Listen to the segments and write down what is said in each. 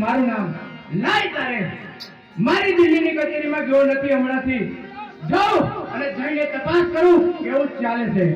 મારું નામ લાય તારે મારી દિલ્હીની કચેરીમાં ગયો નથી હમણાંથી જાઉં અને જઈને તપાસ કરું કેવું ચાલે છે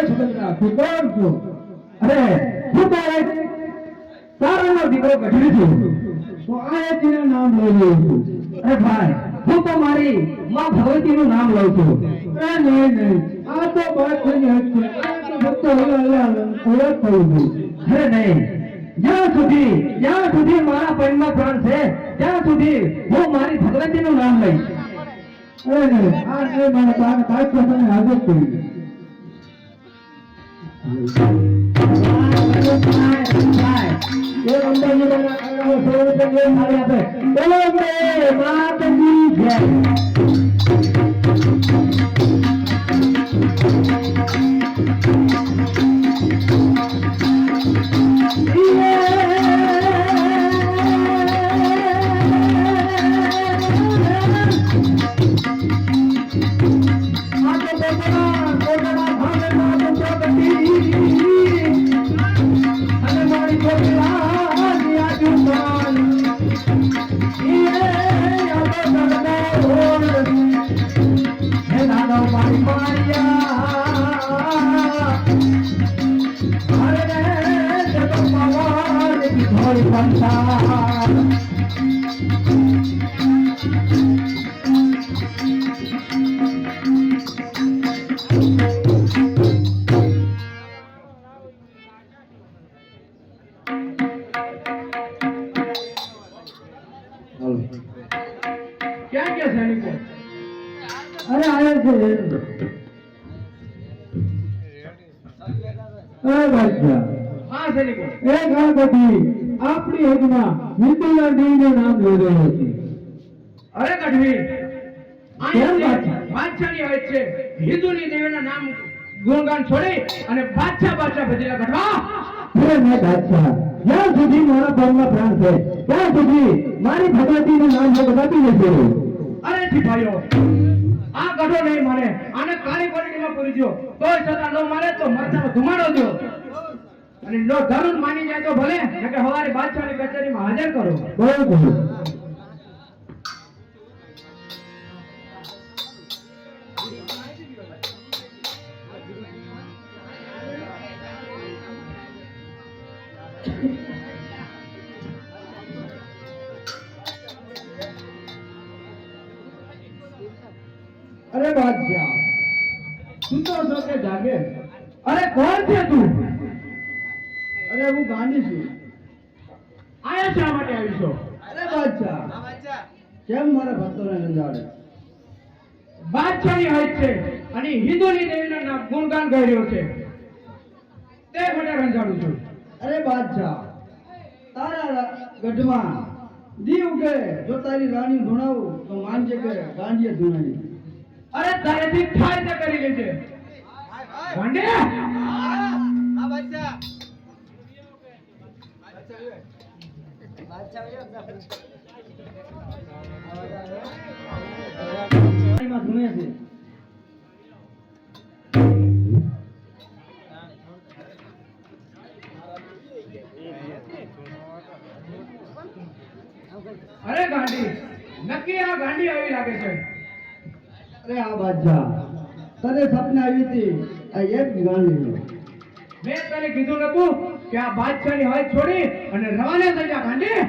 સુગંધા તું કોણ છો? અરે હું તો એક તારાનો દીકરો ગઢવી છું. તો આ એના નામ લઈ લઉં છું. અરે ભાઈ હું તો મારી માં ભગવતીનું નામ લઉં છું. અરે નહીં આ તો બસ થઈ હશે. આ તો ફક્ત ઓળખ થયું છું. અરે નહીં, જ્યાં સુધી મારા પૈણમાં પ્રાણ છે ત્યાં સુધી હું મારી ભગવતીનું નામ લઈશ. અરે નહીં, આ નહીં મારા તાજ પ્રસંગ હાજર કરી. ये अंदर में बना वो सोने पे ये मारे यहाँ पे बोलो मेरे मात की जय. क्या क्या सैनिको? अरे आया थे हाँ सैनिको एक गणपति આપણી હદમાં વિદ્યુના દેવીનું નામ લઈ રહ્યો છે. અરે ગઢવી બાદશાહની હદ છે. હિન્દુની દેવીના નામ ગુણગાન છોડી અને બાદશાહ ભજેલા ગઢવા. અરે મેં બાદશાહ જ્યાં સુધી મારા પગમાં પ્રાણ છે ત્યાં સુધી મારી ભગવતીનું નામ બતાવી લેશે. અરે ભાઈઓ આ ગઢો નહીં મારે, આને કાળી કોટડીમાં પૂરી દો. તોય છતાં ન મારે તો મરચાનો ધુમાડો દો. અને નો જરૂર માની જાય તો ભલે, નકર હવારે બાદશાહની કચેરીમાં હાજર કરો. બરોબર. અરે બાદશાહ તું તો છો કે જાગે? અરે કોણ છે તું? અરે હું ગાંડી છું. આયા શા માટે આવી છો? અરે બાદશાહ કેમ મારા ભક્તોને રંજાડે? બાદશાહની હદ છે અને હિન્દુની દેવીના નામ ગુણગાન ગાઈ રહ્યો છે તે માટે રંજાડું છું. અરે બાદશાહ તારા ગઢમાં દીવ કે જો તારી રાણી ધૂણાવું તો માનજે કે ગાંડીએ ધૂણાવી. અરે તારેથી થાય તે કરી લેજે. ગાંડે આ બાદશાહ અરે ગાંડી નક્કી આ ગાંડી આવી લાગે છે. અરે આ બાદશાહ તને સપને આવી હતી આ એક ગાંડી. મેં તને કીધું નતું કે આ બાદશાહની હદ છોડી અને રવાના થઈ જા ગાંડી.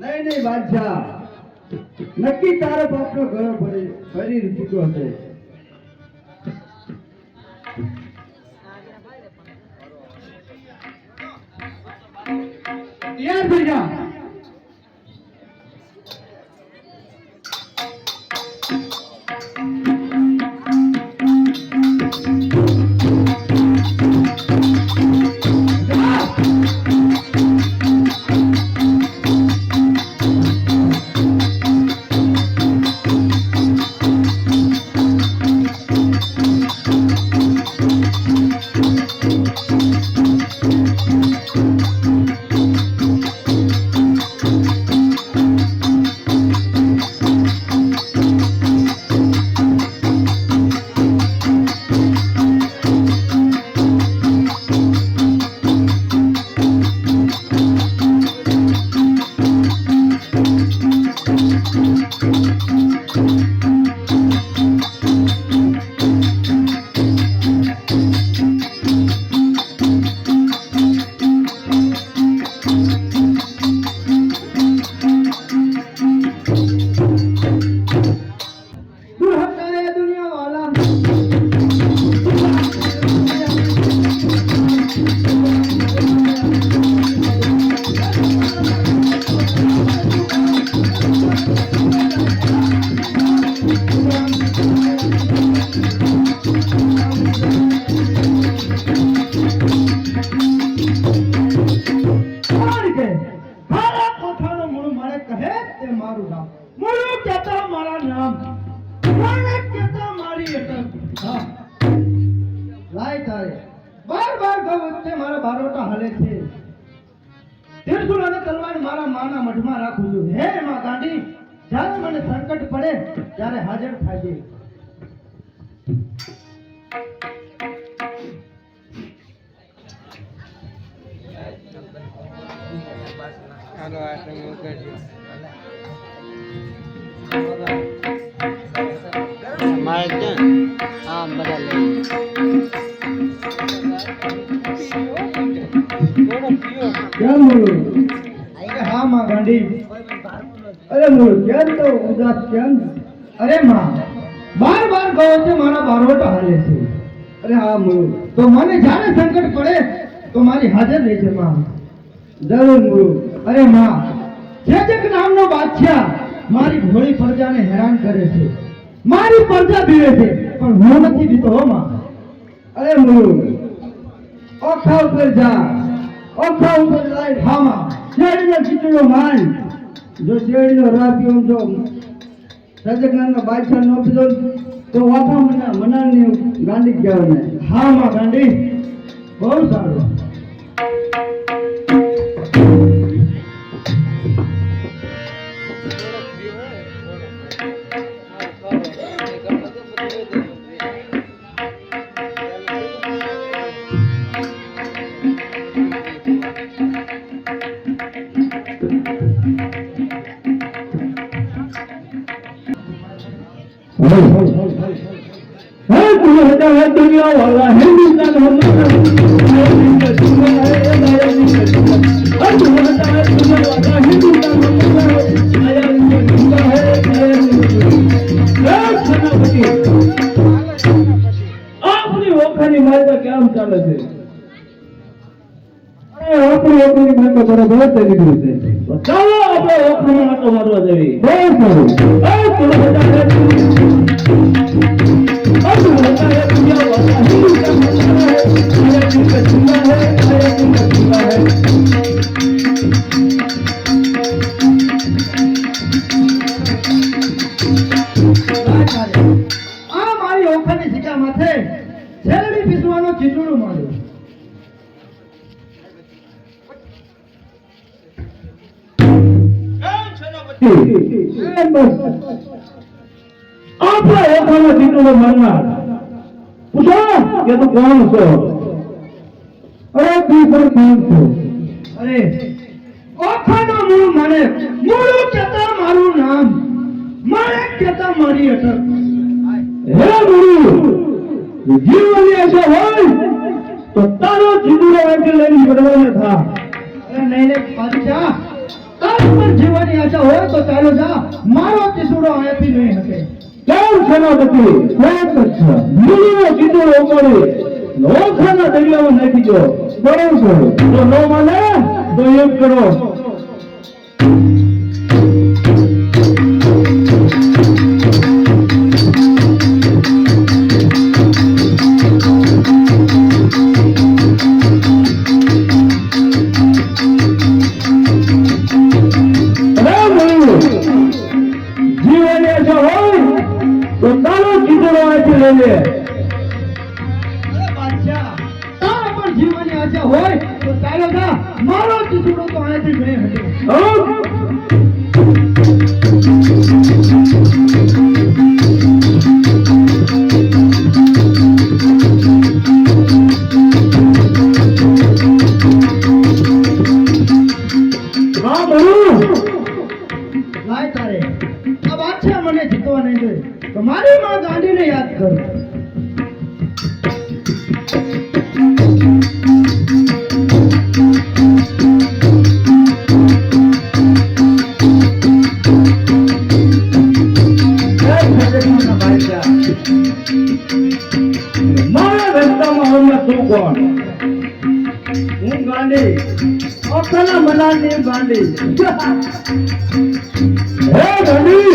નહીં બાદશાહ નક્કી તારો બાપનો ઘર ફરી ચૂક્યો હશે. તૈયાર થઈ જા. મારા માના મઠમાં રાખું છું. હે માં ગાંડી, જ્યારે મને સંકટ પડે ત્યારે હાજર થાજે. કેમ બોલું? અરે હા માં ગાંડી. અરે મૂળ કેમ તો ઉદાસ કેમ? અરે માં, બાર બાર કહો છે મારા બારવટ હાલે છે. અરે હા મૂળ, તો મને જ્યારે સંકટ પડે તો મારી હાજર રહેજે માં. જરૂર મૂળ. અરે માં, જેજક નામનો બાદશાહ મારી ભોળી પ્રજાને હેરાન કરે છે. મારી પ્રજા બીવે છે પણ હું નથી બીતો હો માં. અરે મૂળ, ઓખા ઉપર જા, ઓખા ઉપર લાઈ. હા માં. શેરડીનો ખીચડો માન. જો શેરડીનો રસ પીવું તો સજગનાથનો બાદશાહ નો પીધો તો વાપા મનાની ગાંડી કહેવાય. હા માં ગાંડી, બહુ સારું. दुनिया वाला हिंदुस्तान આપની ઓખાની માતા કેમ ચાલે છે? આપણી ઓખાની માતા બરાબર નીકળ્યું છે. ચાલો આપણે ઓખાની માટો મારવા જઈએ. બહુ આ મારી ઓખાની સિક્કા માથે શેરડી પીસવાનો ચીચડું માર્યું. આપણા ઓખાનો ચીટડો મારનાર પૂછો કે તું કોણ છો? અરે તું પણ કોણ છો? અરે ઓખાનો મૂળ મને મૂળ કેતા મારું નામ, મારે કેતા મારી અટક. હે ગુરુ, જીવની આશા હોય તો તારો જીવડો વાંચી લઈને બળવાને થા. અરે નહીં ને બાદશાહ, તારી પર જીવવાની આશા હોય તો ચાલો જા, મારો ચીસુડો અહીંયાથી નહીં હટે. કેમ સેનાપતિ? વાત છે મૂળનો ચીટડો ઉપાડી ઓખાના દરિયામાં નાખી દો. બરોબર, તો ન માને તો એમ કરો. હોય તો ચાલો જા, મારો ચીચડો તો અહીંયાથી નહીં હટે. લાય તારે આ બાદશાહ મને જીતવા નહીં દે તો મારી માં ગાંડીને યાદ કર. મારા રસ્તામાં હમણાં તું કોણ? હું ગાંડી, ઓખાના મનાની ગાંડી. હે ગાંડી,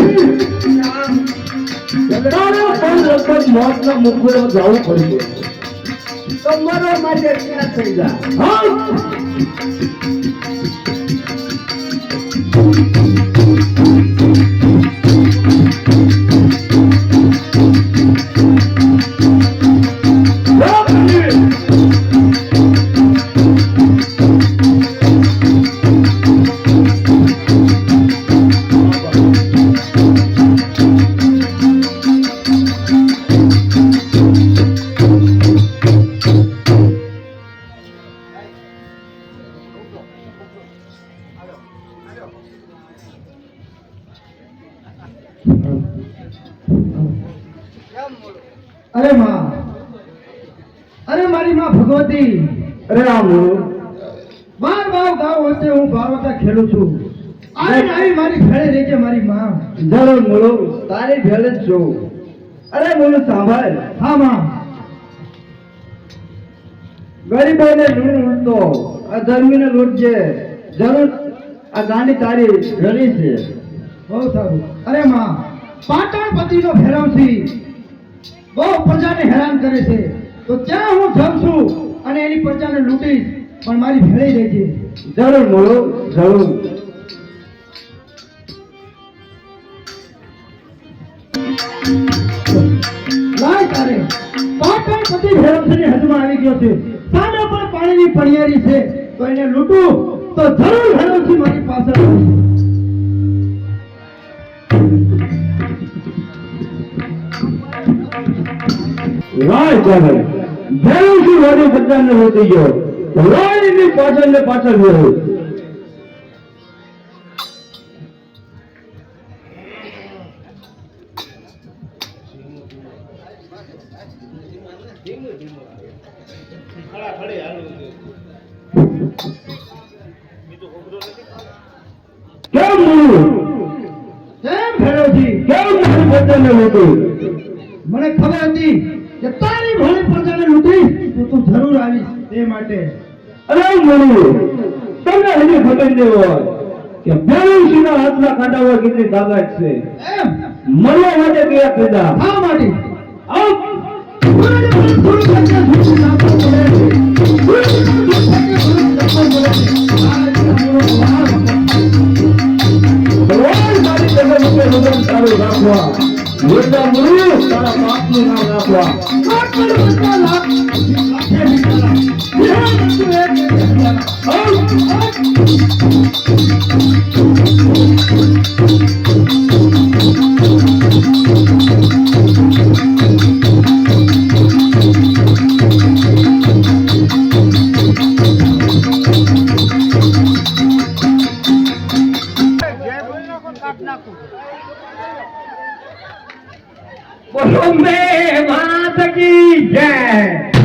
તારે પણ લગભગ મોતના મુખે જવું પડશે. તો મારો માટે ક્યાં થઈ જા. હા, અરે માં, અરે મારી માં ભગવતી, અરે રામ બાર બાવ ગાવ વચ્ચે હું ભાવતા ખેલું છું. આવી મારી ભેળે રહેજે મારી માં. જરૂર બોલો, તારી ભેળ જ છું. અરે બોલો સાંભળ. હા માં. ગરીબોને લૂંટતો આ ધર્મીને લૂંટજે. જરૂર આ ગાંડી તારી ઘણી છે. બહુ સારું. અરે માં, પાટણ પતિનો ભેરવથી બહુ પ્રજાને હેરાન કરે છે, તો ત્યાં હું જમ છું અને એની પ્રજાને લૂંટીશ, પણ મારી ભેળે રહેજે. જરૂર બોલો, જરૂર. લાય તારે પાટણ પતિ ભેરવથી હદમાં આવી ગયો છે. સામે પણ પાણીની પણિયારી છે, તો એને લૂંટું તો જરૂર ભેરવથી મારી પાસે આવશે. રાય ચાલે ભેરુંથી વાડી બધાને હોતી ગયો. રાયની પાછળ ને પાછળ ગયો. કેમ બોલું? કેમ ભેરવથી? કેમ મારી બધાને હોતી? મને ખબર હતી કે તારી ભોળી પ્રજાને લૂંટીશ તો તું જરૂર આવીશ, તે માટે. અરે બોલું, તમને હજી ખબર નહીં હોય કે ભેરુંસીના હાથના કાંટામાં કેટલી તાકાત છે. એમ મરવા માટે કયા પેદા. હા માટી આવ ભગવાન મારી જગત ઉપર વજન તારું રાખવા. મોટા મુરુ તારા બાપનું નામ રાખવા. બોલો મેં માત કી જય.